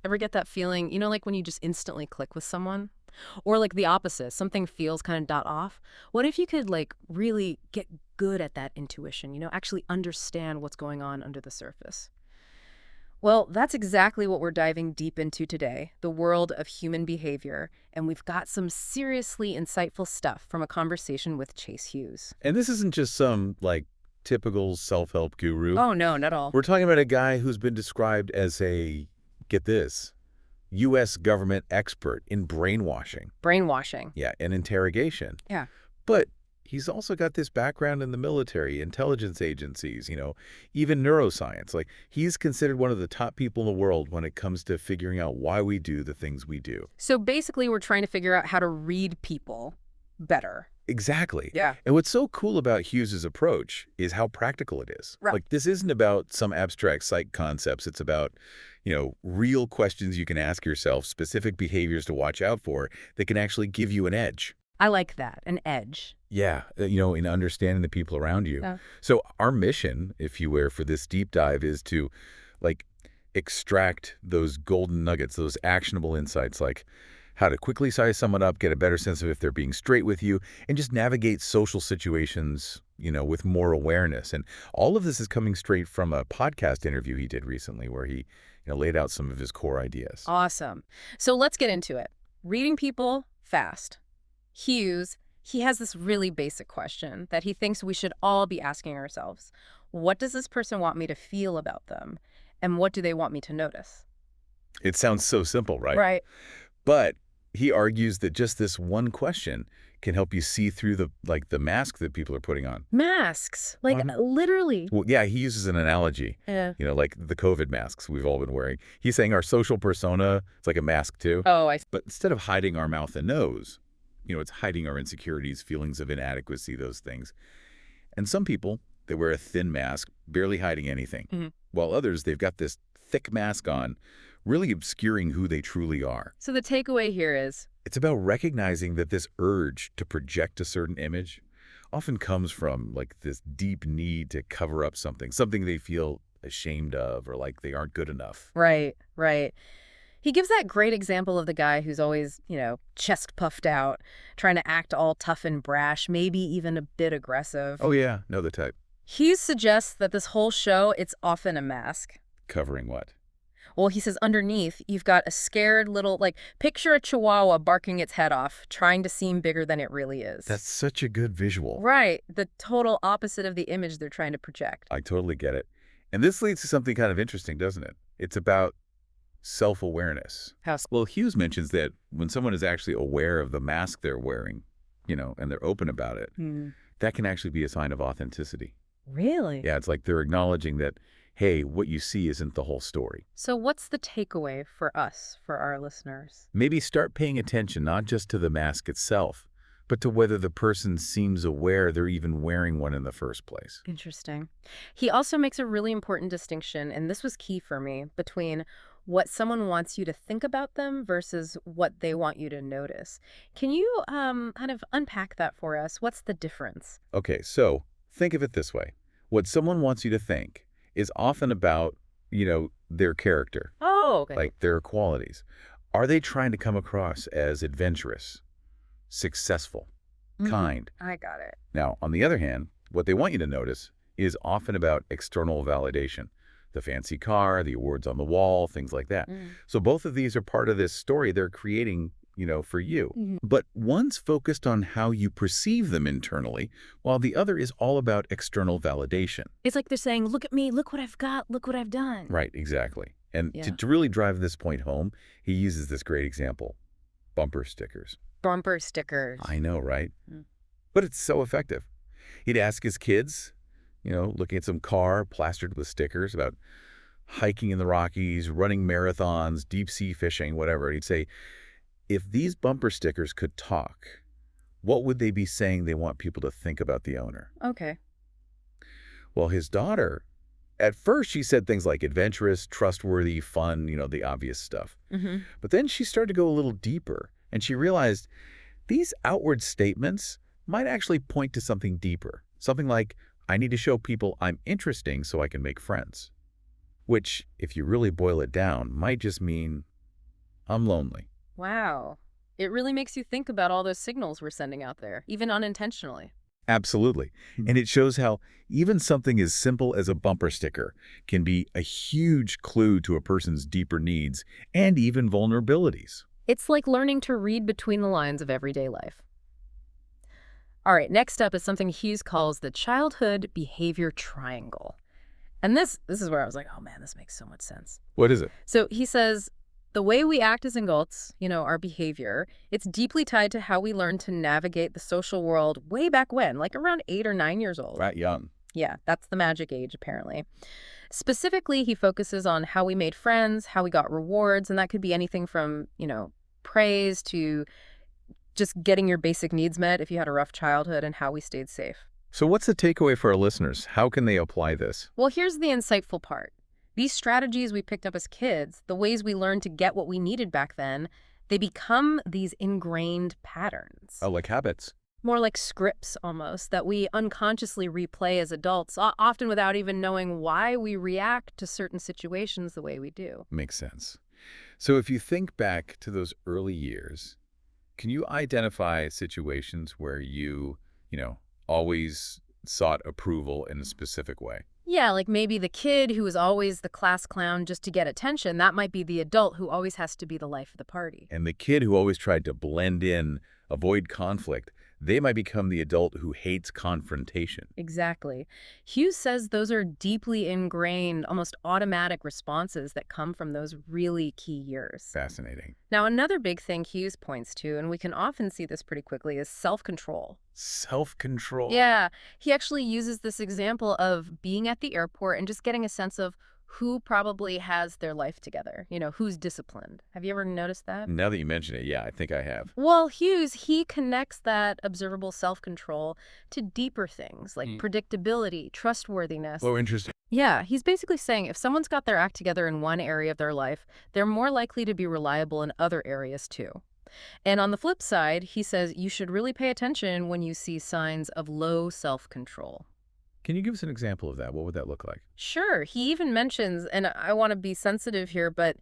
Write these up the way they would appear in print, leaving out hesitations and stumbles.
Ever get that feeling, like when you just instantly click with someone? Or like the opposite, something feels kind of dot off. What if you could like really get good at that intuition, actually understand what's going on under the surface? Well, that's exactly what we're diving deep into today, the world of human behavior. And we've got some seriously insightful stuff from a conversation with Chase Hughes. And this isn't just some, typical self-help guru. Oh, no, not at all. We're talking about a guy who's been described as a, get this, U.S. government expert in brainwashing. Brainwashing. Yeah, and interrogation. Yeah. But he's also got this background in the military, intelligence agencies, even neuroscience. He's considered one of the top people in the world when it comes to figuring out why we do the things we do. So basically, we're trying to figure out how to read people better. Exactly. Yeah. And what's so cool about Hughes's approach is how practical it is. Right. This isn't about some abstract psych concepts. It's about, real questions you can ask yourself, specific behaviors to watch out for that can actually give you an edge. I like that, an edge. Yeah, in understanding the people around you. Yeah. So our mission, if you will, for this deep dive is to, extract those golden nuggets, those actionable insights, like how to quickly size someone up, get a better sense of if they're being straight with you, and just navigate social situations, with more awareness. And all of this is coming straight from a podcast interview he did recently where he, laid out some of his core ideas. Awesome. So let's get into it. Reading people fast. Hughes, he has this really basic question that he thinks we should all be asking ourselves. What does this person want me to feel about them? And what do they want me to notice? It sounds so simple, right? Right. But he argues that just this one question can help you see through the mask that people are putting on. Masks. Literally. Well, yeah, he uses an analogy, Yeah. like the COVID masks we've all been wearing. He's saying our social persona, it's like a mask too. Oh, I see. But instead of hiding our mouth and nose, it's hiding our insecurities, feelings of inadequacy, those things. And some people, they wear a thin mask, barely hiding anything. Mm-hmm. While others, they've got this thick mask on, really obscuring who they truly are. So the takeaway here is, It's about recognizing that this urge to project a certain image often comes from this deep need to cover up something they feel ashamed of or like they aren't good enough. right. He gives that great example of the guy who's always, chest puffed out, trying to act all tough and brash, maybe even a bit aggressive. Oh yeah, know the type. Hughes suggests that this whole show, it's often a mask. Covering what? Well, he says underneath, you've got a scared little, picture a chihuahua barking its head off, trying to seem bigger than it really is. That's such a good visual. Right. The total opposite of the image they're trying to project. I totally get it. And this leads to something kind of interesting, doesn't it? It's about self-awareness. How? Well, Hughes mentions that when someone is actually aware of the mask they're wearing, and they're open about it, that can actually be a sign of authenticity. Really? Yeah, it's like they're acknowledging that, hey, what you see isn't the whole story. So what's the takeaway for us, for our listeners? Maybe start paying attention not just to the mask itself, but to whether the person seems aware they're even wearing one in the first place. Interesting. He also makes a really important distinction, and this was key for me, between what someone wants you to think about them versus what they want you to notice. Can you kind of unpack that for us? What's the difference? Okay, so think of it this way. What someone wants you to think is often about, their character, Oh, okay. like their qualities. Are they trying to come across as adventurous, successful, kind? I got it. Now, on the other hand, what they want you to notice is often about external validation. The fancy car, the awards on the wall, things like that. So both of these are part of this story they're creating, for you. But one's focused on how you perceive them internally, while the other is all about external validation. It's like they're saying, look at me, look what I've got, look what I've done. Right, exactly. And Yeah. to really drive this point home, he uses this great example, bumper stickers. Bumper stickers. I know, right? Mm. But it's so effective. He'd ask his kids, looking at some car plastered with stickers about hiking in the Rockies, running marathons, deep sea fishing, whatever. He'd say, if these bumper stickers could talk, what would they be saying they want people to think about the owner? Okay. Well, his daughter, at first she said things like adventurous, trustworthy, fun, the obvious stuff. But then she started to go a little deeper, and she realized these outward statements might actually point to something deeper. Something like, I need to show people I'm interesting so I can make friends. Which, if you really boil it down, might just mean I'm lonely. Wow. It really makes you think about all those signals we're sending out there, even unintentionally. Absolutely. And it shows how even something as simple as a bumper sticker can be a huge clue to a person's deeper needs and even vulnerabilities. It's like learning to read between the lines of everyday life. All right, next up is something Hughes calls the childhood behavior triangle. And this is where I was like, oh man, this makes so much sense. What is it? So he says, the way we act as adults, our behavior, it's deeply tied to how we learn to navigate the social world way back when, like around 8 or 9 years old. Right, young. Yeah, that's the magic age, apparently. Specifically, he focuses on how we made friends, how we got rewards, and that could be anything from, praise to just getting your basic needs met if you had a rough childhood, and how we stayed safe. So what's the takeaway for our listeners? How can they apply this? Well, here's the insightful part. These strategies we picked up as kids, the ways we learned to get what we needed back then, they become these ingrained patterns. Oh, like habits. More like scripts almost that we unconsciously replay as adults, often without even knowing why we react to certain situations the way we do. Makes sense. So if you think back to those early years, can you identify situations where you always sought approval in a specific way? Yeah, like maybe the kid who was always the class clown just to get attention, that might be the adult who always has to be the life of the party. And the kid who always tried to blend in, avoid conflict, they might become the adult who hates confrontation. Exactly. Hughes says those are deeply ingrained, almost automatic responses that come from those really key years. Fascinating. Now, another big thing Hughes points to, and we can often see this pretty quickly, is self-control. Self-control. Yeah, he actually uses this example of being at the airport and just getting a sense of who probably has their life together, who's disciplined. Have you ever noticed that? Now that you mention it, yeah, I think I have. Well, Hughes, he connects that observable self-control to deeper things like predictability, trustworthiness. Oh, interesting. Yeah, he's basically saying if someone's got their act together in one area of their life, they're more likely to be reliable in other areas too. And on the flip side, he says you should really pay attention when you see signs of low self-control. Can you give us an example of that? What would that look like? Sure. He even mentions, and I want to be sensitive here, but,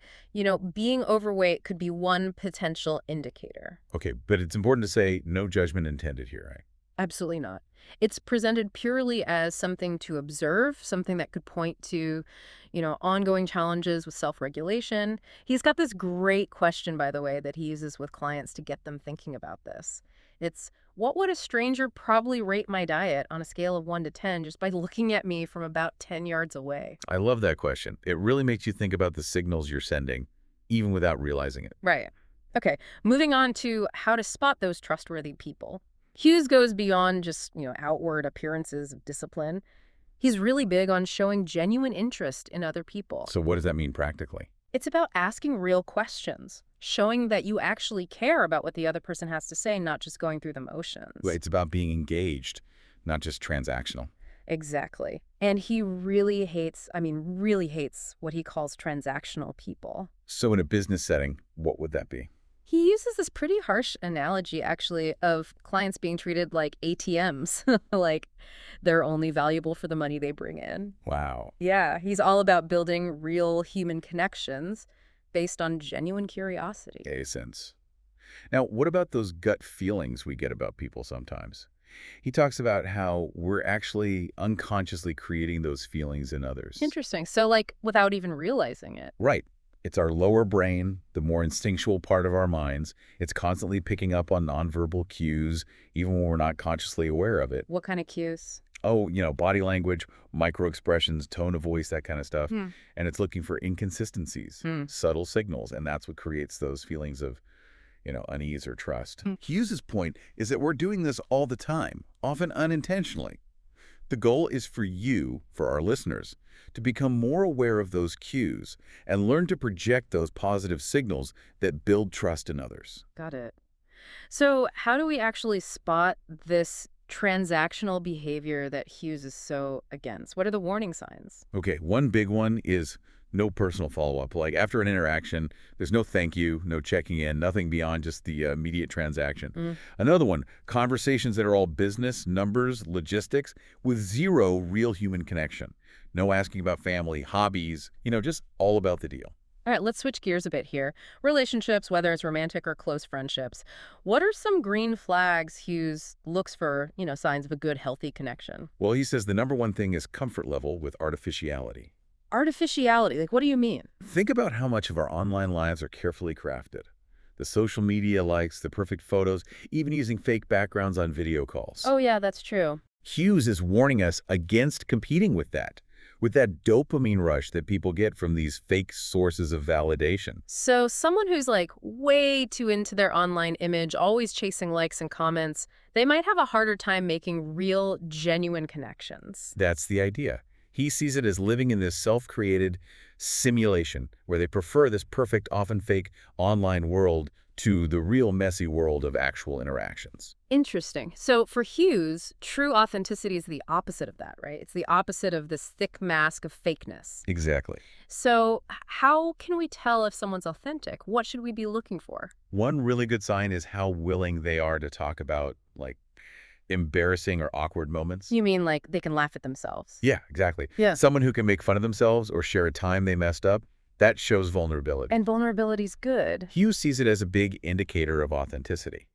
being overweight could be one potential indicator. Okay, but it's important to say no judgment intended here, right? Absolutely not. It's presented purely as something to observe, something that could point to, ongoing challenges with self-regulation. He's got this great question, by the way, that he uses with clients to get them thinking about this. It's, what would a stranger probably rate my diet on a scale of 1 to 10 just by looking at me from about 10 yards away? I love that question. It really makes you think about the signals you're sending, even without realizing it. Right. Okay, moving on to how to spot those trustworthy people. Hughes goes beyond just, outward appearances of discipline. He's really big on showing genuine interest in other people. So what does that mean practically? It's about asking real questions, showing that you actually care about what the other person has to say, not just going through the motions. It's about being engaged, not just transactional. Exactly. And he really hates what he calls transactional people. So in a business setting, what would that be? He uses this pretty harsh analogy, actually, of clients being treated like ATMs, like they're only valuable for the money they bring in. Wow. Yeah, he's all about building real human connections based on genuine curiosity. A sense. Now, what about those gut feelings we get about people sometimes? He talks about how we're actually unconsciously creating those feelings in others. Interesting. So, like, without even realizing it. Right. It's our lower brain, the more instinctual part of our minds. It's constantly picking up on nonverbal cues, even when we're not consciously aware of it. What kind of cues? Oh, body language, microexpressions, tone of voice, that kind of stuff. And it's looking for inconsistencies, subtle signals, and that's what creates those feelings of, unease or trust. Hughes' point is that we're doing this all the time, often unintentionally. The goal is for our listeners, to become more aware of those cues and learn to project those positive signals that build trust in others. Got it. So how do we actually spot this transactional behavior that Hughes is so against? What are the warning signs? Okay, one big one is no personal follow-up. Like after an interaction, there's no thank you, no checking in, nothing beyond just the immediate transaction. Another one, conversations that are all business, numbers, logistics, with zero real human connection. No asking about family, hobbies, just all about the deal. All right, let's switch gears a bit here. Relationships, whether it's romantic or close friendships. What are some green flags Hughes looks for, signs of a good, healthy connection? Well, he says the number one thing is comfort level with artificiality. Artificiality, like what do you mean? Think about how much of our online lives are carefully crafted. The social media likes, the perfect photos, even using fake backgrounds on video calls. Oh, yeah, that's true. Hughes is warning us against competing with that dopamine rush that people get from these fake sources of validation. So someone who's like way too into their online image, always chasing likes and comments, they might have a harder time making real, genuine connections. That's the idea. He sees it as living in this self-created simulation where they prefer this perfect, often fake online world to the real messy world of actual interactions. Interesting. So for Hughes, true authenticity is the opposite of that, right? It's the opposite of this thick mask of fakeness. Exactly. So how can we tell if someone's authentic? What should we be looking for? One really good sign is how willing they are to talk about, like, embarrassing or awkward moments. You mean like they can laugh at themselves? Yeah, exactly. Yeah. Someone who can make fun of themselves or share a time they messed up, that shows vulnerability. And vulnerability's good. Hughes sees it as a big indicator of authenticity.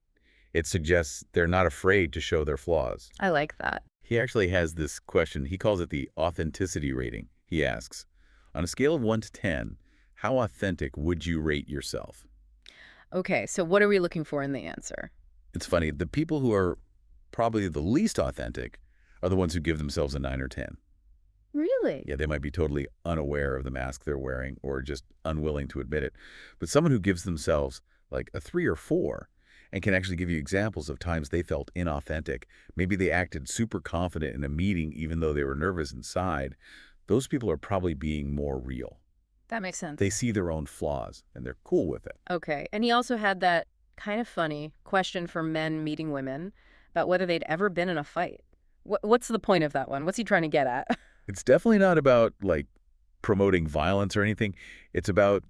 It suggests they're not afraid to show their flaws. I like that. He actually has this question. He calls it the authenticity rating. He asks, on a scale of 1 to 10, how authentic would you rate yourself? Okay, so what are we looking for in the answer? It's funny, the people who are probably the least authentic are the ones who give themselves a 9 or 10. Really? Yeah, they might be totally unaware of the mask they're wearing or just unwilling to admit it. But someone who gives themselves like a 3 or 4 and can actually give you examples of times they felt inauthentic, maybe they acted super confident in a meeting even though they were nervous inside, those people are probably being more real. That makes sense. They see their own flaws and they're cool with it. Okay, and he also had that kind of funny question for men meeting women about whether they'd ever been in a fight. What's the point of that one? What's he trying to get at? It's definitely not about, like, promoting violence or anything. It's about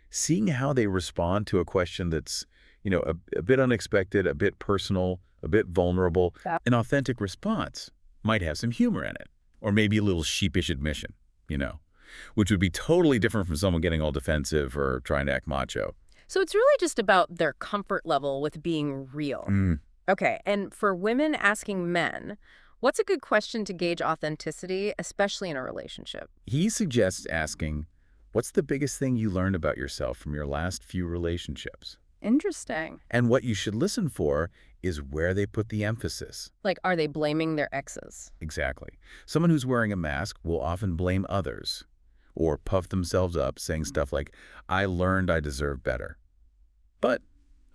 seeing how they respond to a question that's, a bit unexpected, a bit personal, a bit vulnerable. Yeah. An authentic response might have some humor in it, or maybe a little sheepish admission, which would be totally different from someone getting all defensive or trying to act macho. So it's really just about their comfort level with being real. Okay, and for women asking men, what's a good question to gauge authenticity, especially in a relationship? He suggests asking, what's the biggest thing you learned about yourself from your last few relationships? Interesting. And what you should listen for is where they put the emphasis. Like, are they blaming their exes? Exactly. Someone who's wearing a mask will often blame others or puff themselves up, saying stuff like, I learned I deserve better. But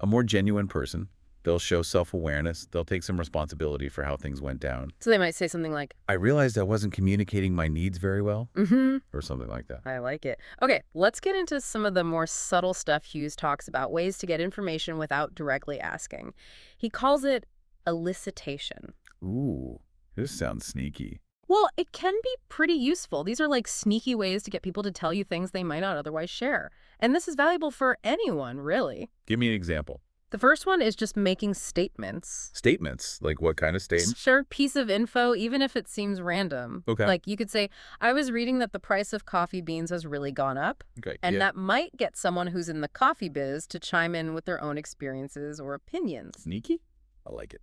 a more genuine person, they'll show self-awareness. They'll take some responsibility for how things went down. So they might say something like, I realized I wasn't communicating my needs very well, or something like that. I like it. Okay, let's get into some of the more subtle stuff Hughes talks about, ways to get information without directly asking. He calls it elicitation. Ooh, this sounds sneaky. Well, it can be pretty useful. These are like sneaky ways to get people to tell you things they might not otherwise share. And this is valuable for anyone, really. Give me an example. The first one is just making statements. Statements? Like what kind of statements? Shared piece of info, even if it seems random. Okay. Like you could say, I was reading that the price of coffee beans has really gone up. Okay. And yeah. that might get someone who's in the coffee biz to chime in with their own experiences or opinions. Sneaky? I like it.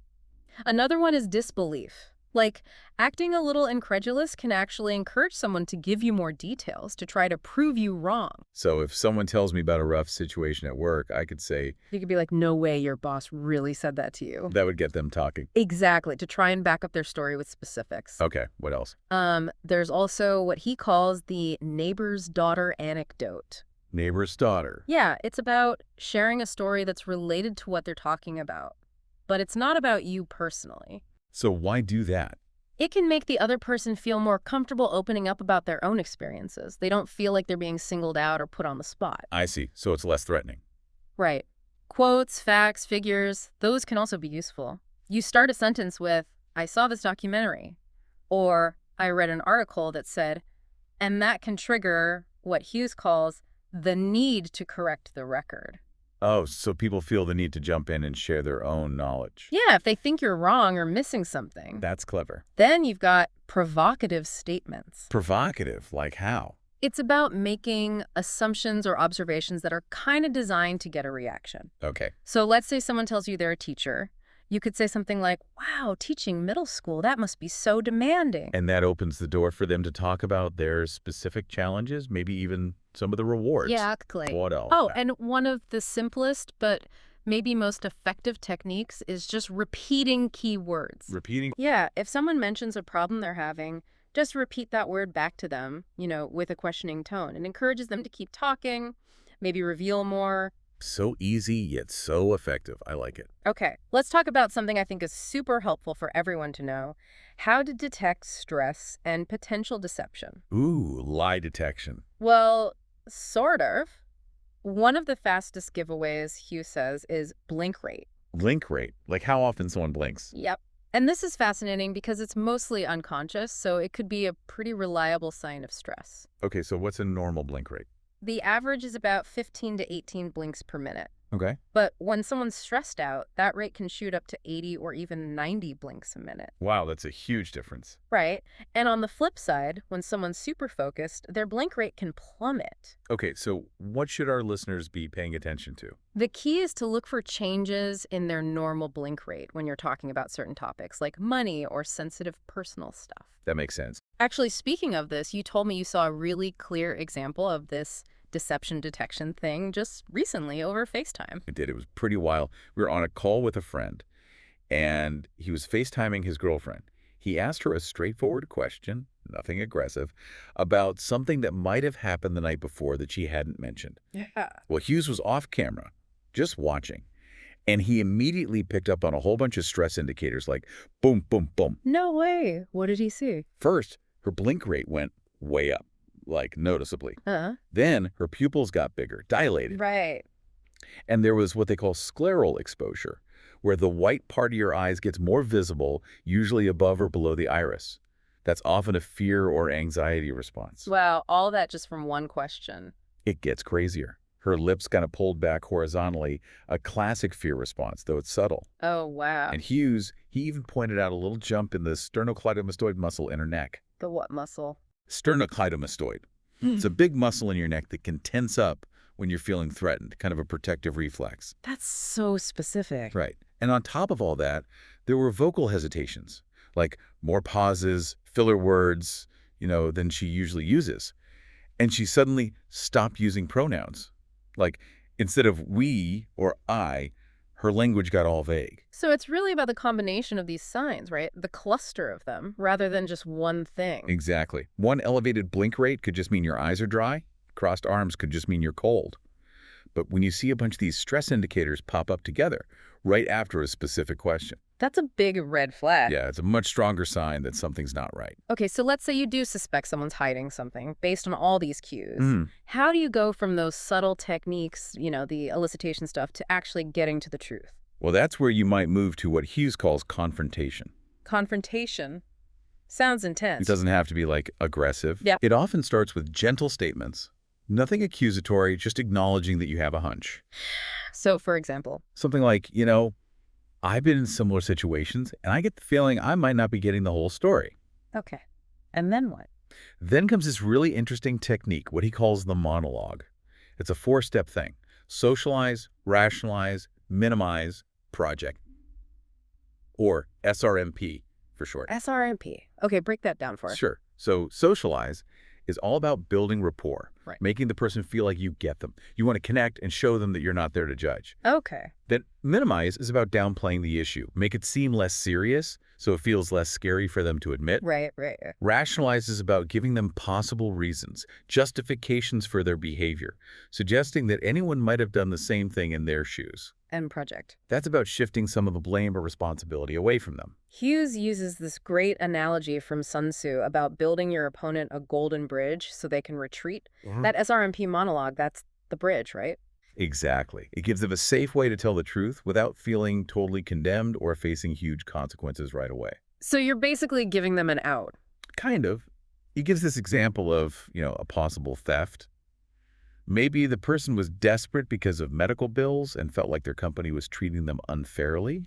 Another one is disbelief. Like, acting a little incredulous can actually encourage someone to give you more details, to try to prove you wrong. So if someone tells me about a rough situation at work, I could say, You could be like, no way your boss really said that to you. that would get them talking. Exactly, to try and back up their story with specifics. Okay, what else? There's also what he calls the neighbor's daughter anecdote. Neighbor's daughter. Yeah, it's about sharing a story that's related to what they're talking about. But it's not about you personally. So why do that? It can make the other person feel more comfortable opening up about their own experiences. They don't feel like they're being singled out or put on the spot. I see. So it's less threatening. Right. Quotes, facts, figures, those can also be useful. You start a sentence with, I saw this documentary, or I read an article that said, and that can trigger what Hughes calls the need to correct the record. Oh, so people feel the need to jump in and share their own knowledge. Yeah, if they think you're wrong or missing something. That's clever. Then you've got provocative statements. Provocative, like how? It's about making assumptions or observations that are kind of designed to get a reaction. Okay. So let's say someone tells you they're a teacher. You could say something like, wow, teaching middle school, that must be so demanding. And that opens the door for them to talk about their specific challenges, maybe even some of the rewards. Yeah, exactly. What else? Oh, and one of the simplest but maybe most effective techniques is just repeating key words. Repeating. Yeah, if someone mentions a problem they're having, just repeat that word back to them, with a questioning tone. It encourages them to keep talking, maybe reveal more. So easy, yet so effective. I like it. Okay, let's talk about something I think is super helpful for everyone to know: how to detect stress and potential deception. Ooh, lie detection. Well, sort of. One of the fastest giveaways, Hughes says, is blink rate. Blink rate, like how often someone blinks. Yep. And this is fascinating because it's mostly unconscious, so it could be a pretty reliable sign of stress. Okay, so what's a normal blink rate? The average is about 15 to 18 blinks per minute. Okay. But when someone's stressed out, that rate can shoot up to 80 or even 90 blinks a minute. Wow, that's a huge difference. Right. And on the flip side, when someone's super focused, their blink rate can plummet. Okay, so what should our listeners be paying attention to? The key is to look for changes in their normal blink rate when you're talking about certain topics, like money or sensitive personal stuff. That makes sense. Actually, speaking of this, you told me you saw a really clear example of this deception detection thing just recently over FaceTime. I did. It was pretty wild. We were on a call with a friend, and he was FaceTiming his girlfriend. He asked her a straightforward question, nothing aggressive, about something that might have happened the night before that she hadn't mentioned. Yeah. Well, Hughes was off camera, just watching, and he immediately picked up on a whole bunch of stress indicators like boom, boom, boom. No way. What did he see? First, her blink rate went way up, like noticeably. Uh-huh. Then her pupils got bigger, dilated. Right. And there was what they call scleral exposure, where the white part of your eyes gets more visible, usually above or below the iris. That's often a fear or anxiety response. Wow, all that just from one question. It gets crazier. Her lips kind of pulled back horizontally, a classic fear response, though it's subtle. Oh, wow. And Hughes, he even pointed out a little jump in the sternocleidomastoid muscle in her neck. The what muscle? Sternocleidomastoid. It's a big muscle in your neck that can tense up when you're feeling threatened, kind of a protective reflex. That's so specific. Right. And on top of all that, there were vocal hesitations, like more pauses, filler words, than she usually uses. And she suddenly stopped using pronouns. Like, instead of we or I, her language got all vague. So it's really about the combination of these signs, right? The cluster of them, rather than just one thing. Exactly. One elevated blink rate could just mean your eyes are dry. Crossed arms could just mean you're cold. But when you see a bunch of these stress indicators pop up together right after a specific question, That's a big red flag. yeah, it's a much stronger sign that something's not right. Okay, so let's say you do suspect someone's hiding something based on all these cues. How do you go from those subtle techniques, the elicitation stuff, to actually getting to the truth? Well, that's where you might move to what Hughes calls confrontation. Confrontation? Sounds intense. It doesn't have to be like aggressive. Yeah. It often starts with gentle statements. Nothing accusatory, just acknowledging that you have a hunch. So, for example? Something like, I've been in similar situations, and I get the feeling I might not be getting the whole story. Okay. And then what? Then comes this really interesting technique, what he calls the monologue. It's a 4-step thing. Socialize, rationalize, minimize, project. Or SRMP for short. SRMP. Okay, break that down for us. Sure. So socialize is all about building rapport, Right. making the person feel like you get them. You want to connect and show them that you're not there to judge. Okay. Then minimize is about downplaying the issue. Make it seem less serious so it feels less scary for them to admit. Right. Rationalize is about giving them possible reasons, justifications for their behavior, suggesting that anyone might have done the same thing in their shoes. And project. That's about shifting some of the blame or responsibility away from them. Hughes uses this great analogy from Sun Tzu about building your opponent a golden bridge so they can retreat. That SRMP monologue, that's the bridge, right? Exactly. It gives them a safe way to tell the truth without feeling totally condemned or facing huge consequences right away. So you're basically giving them an out. Kind of. He gives this example of, a possible theft. Maybe the person was desperate because of medical bills and felt like their company was treating them unfairly.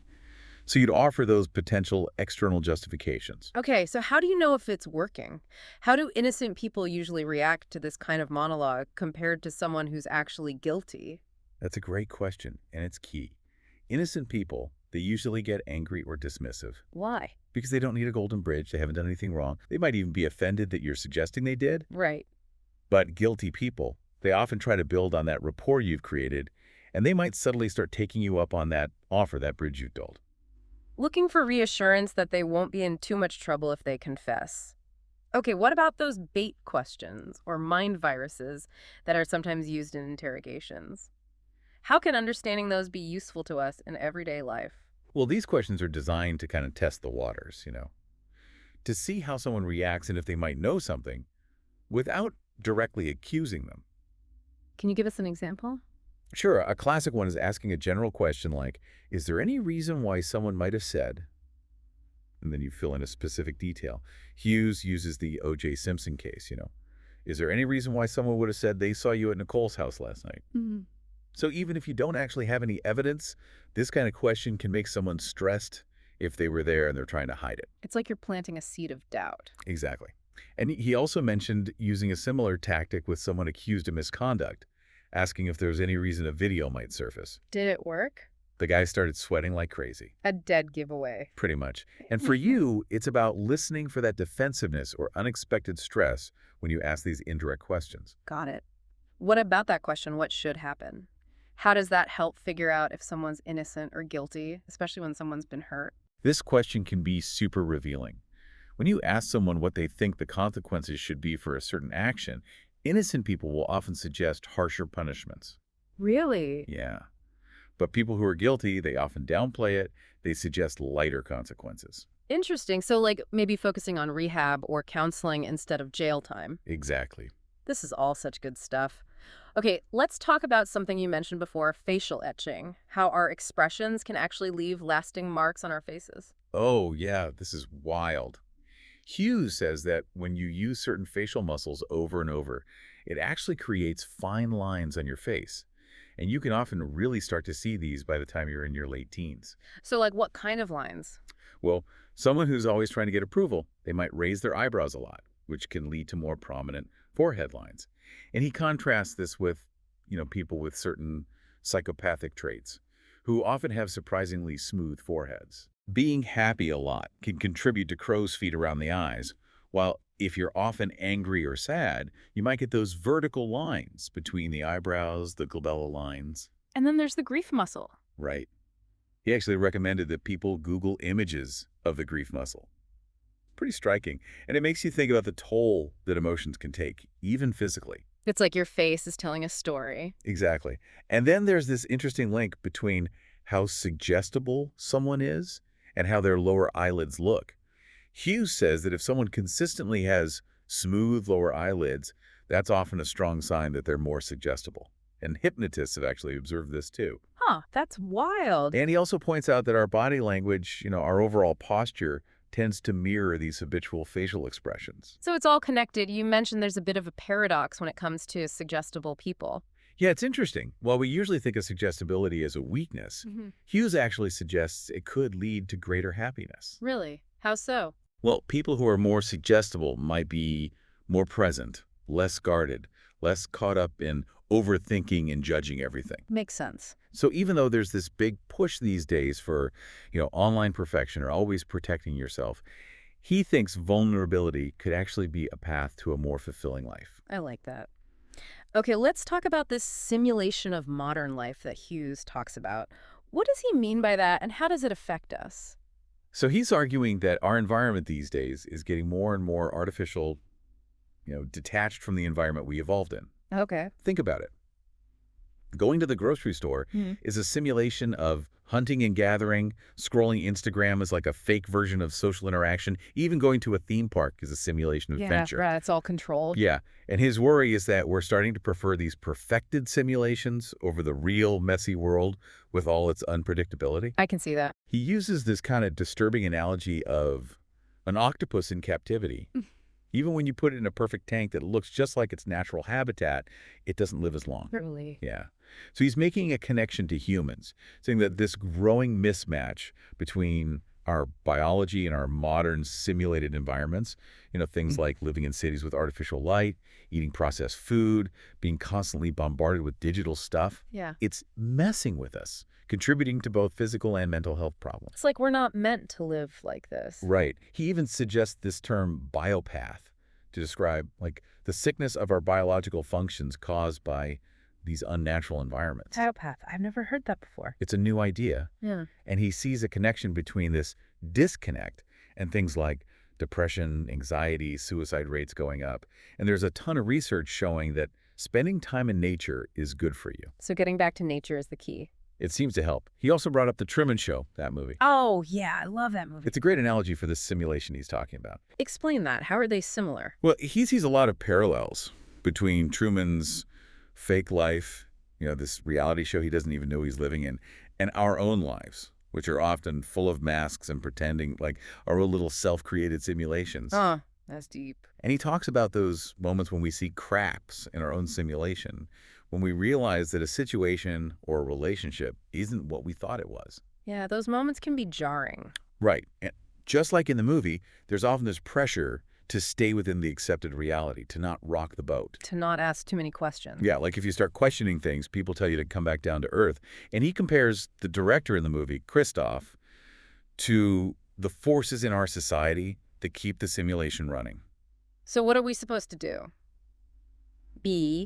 So you'd offer those potential external justifications. Okay, so how do you know if it's working? How do innocent people usually react to this kind of monologue compared to someone who's actually guilty? That's a great question, and it's key. Innocent people, they usually get angry or dismissive Why? because they don't need a golden bridge. They haven't done anything wrong. They might even be offended that you're suggesting they did. Right. But guilty people, they often try to build on that rapport you've created, and they might subtly start taking you up on that offer, that bridge you built. Looking for reassurance that they won't be in too much trouble if they confess. Okay, what about those bait questions or mind viruses that are sometimes used in interrogations? How can understanding those be useful to us in everyday life? Well, these questions are designed to kind of test the waters, to see how someone reacts and if they might know something without directly accusing them. Can you give us an example? Sure, a classic one is asking a general question like, is there any reason why someone might have said, and then you fill in a specific detail. Hughes uses the O.J. Simpson case. Is there any reason why someone would have said they saw you at Nicole's house last night? Mhm. So even if you don't actually have any evidence, this kind of question can make someone stressed if they were there and they're trying to hide it. It's like you're planting a seed of doubt. Exactly. And he also mentioned using a similar tactic with someone accused of misconduct, asking if there was any reason a video might surface. Did it work? The guy started sweating like crazy. A dead giveaway. Pretty much. And for you, it's about listening for that defensiveness or unexpected stress when you ask these indirect questions. Got it. What about that question, what should happen? How does that help figure out if someone's innocent or guilty, especially when someone's been hurt? This question can be super revealing. When you ask someone what they think the consequences should be for a certain action, innocent people will often suggest harsher punishments. Really? Yeah. But people who are guilty, they often downplay it. They suggest lighter consequences. Interesting. So like maybe focusing on rehab or counseling instead of jail time. Exactly. This is all such good stuff. Okay, let's talk about something you mentioned before, facial etching. How our expressions can actually leave lasting marks on our faces. Oh, yeah, this is wild. Hughes says that when you use certain facial muscles over and over, it actually creates fine lines on your face. And you can often really start to see these by the time you're in your late teens. So like what kind of lines? Well, someone who's always trying to get approval, they might raise their eyebrows a lot, which can lead to more prominent forehead lines. And he contrasts this with, people with certain psychopathic traits who often have surprisingly smooth foreheads. Being happy a lot can contribute to crow's feet around the eyes, while if you're often angry or sad, you might get those vertical lines between the eyebrows, the glabella lines. And then there's the grief muscle. Right. He actually recommended that people Google images of the grief muscle. Pretty striking. And it makes you think about the toll that emotions can take, even physically. It's like your face is telling a story. Exactly. And then there's this interesting link between how suggestible someone is and how their lower eyelids look. Hughes says that if someone consistently has smooth lower eyelids, that's often a strong sign that they're more suggestible. And hypnotists have actually observed this too. Huh, that's wild. And he also points out that our body language, our overall posture, tends to mirror these habitual facial expressions. So it's all connected. You mentioned there's a bit of a paradox when it comes to suggestible people. Yeah, it's interesting. While we usually think of suggestibility as a weakness, Hughes actually suggests it could lead to greater happiness. Really? How so? Well, people who are more suggestible might be more present, less guarded, less caught up in overthinking and judging everything. Makes sense. So even though there's this big push these days for, online perfection or always protecting yourself, he thinks vulnerability could actually be a path to a more fulfilling life. I like that. Okay, let's talk about this simulation of modern life that Hughes talks about. What does he mean by that, and how does it affect us? So he's arguing that our environment these days is getting more and more artificial, detached from the environment we evolved in. Okay. Think about it. Going to the grocery store is a simulation of hunting and gathering. Scrolling Instagram is like a fake version of social interaction. Even going to a theme park is a simulation of adventure. Yeah, right. It's all controlled. Yeah, and his worry is that we're starting to prefer these perfected simulations over the real messy world with all its unpredictability. I can see that. He uses this kind of disturbing analogy of an octopus in captivity. Even when you put it in a perfect tank that looks just like its natural habitat, it doesn't live as long. Really? Yeah. So he's making a connection to humans, saying that this growing mismatch between our biology and our modern simulated environments, things like living in cities with artificial light, eating processed food, being constantly bombarded with digital stuff, Yeah. it's messing with us, contributing to both physical and mental health problems. It's like we're not meant to live like this. Right. He even suggests this term biopath to describe the sickness of our biological functions caused by these unnatural environments. Psychopath. I've never heard that before. It's a new idea. Yeah. And he sees a connection between this disconnect and things like depression, anxiety, suicide rates going up. And there's a ton of research showing that spending time in nature is good for you. So getting back to nature is the key. It seems to help. He also brought up The Truman Show, that movie. Oh, yeah. I love that movie. It's a great analogy for this simulation he's talking about. Explain that. How are they similar? Well, he sees a lot of parallels between Truman's fake life, this reality show he doesn't even know he's living in, and our own lives, which are often full of masks and pretending like our own little self-created simulations. That's deep. And he talks about those moments when we see cracks in our own simulation, when we realize that a situation or a relationship isn't what we thought it was. Yeah, those moments can be jarring. Right. And just like in the movie, there's often this pressure to stay within the accepted reality, to not rock the boat. To not ask too many questions. Yeah, like if you start questioning things, people tell you to come back down to earth. And he compares the director in the movie, Christoph, to the forces in our society that keep the simulation running. So what are we supposed to do? Be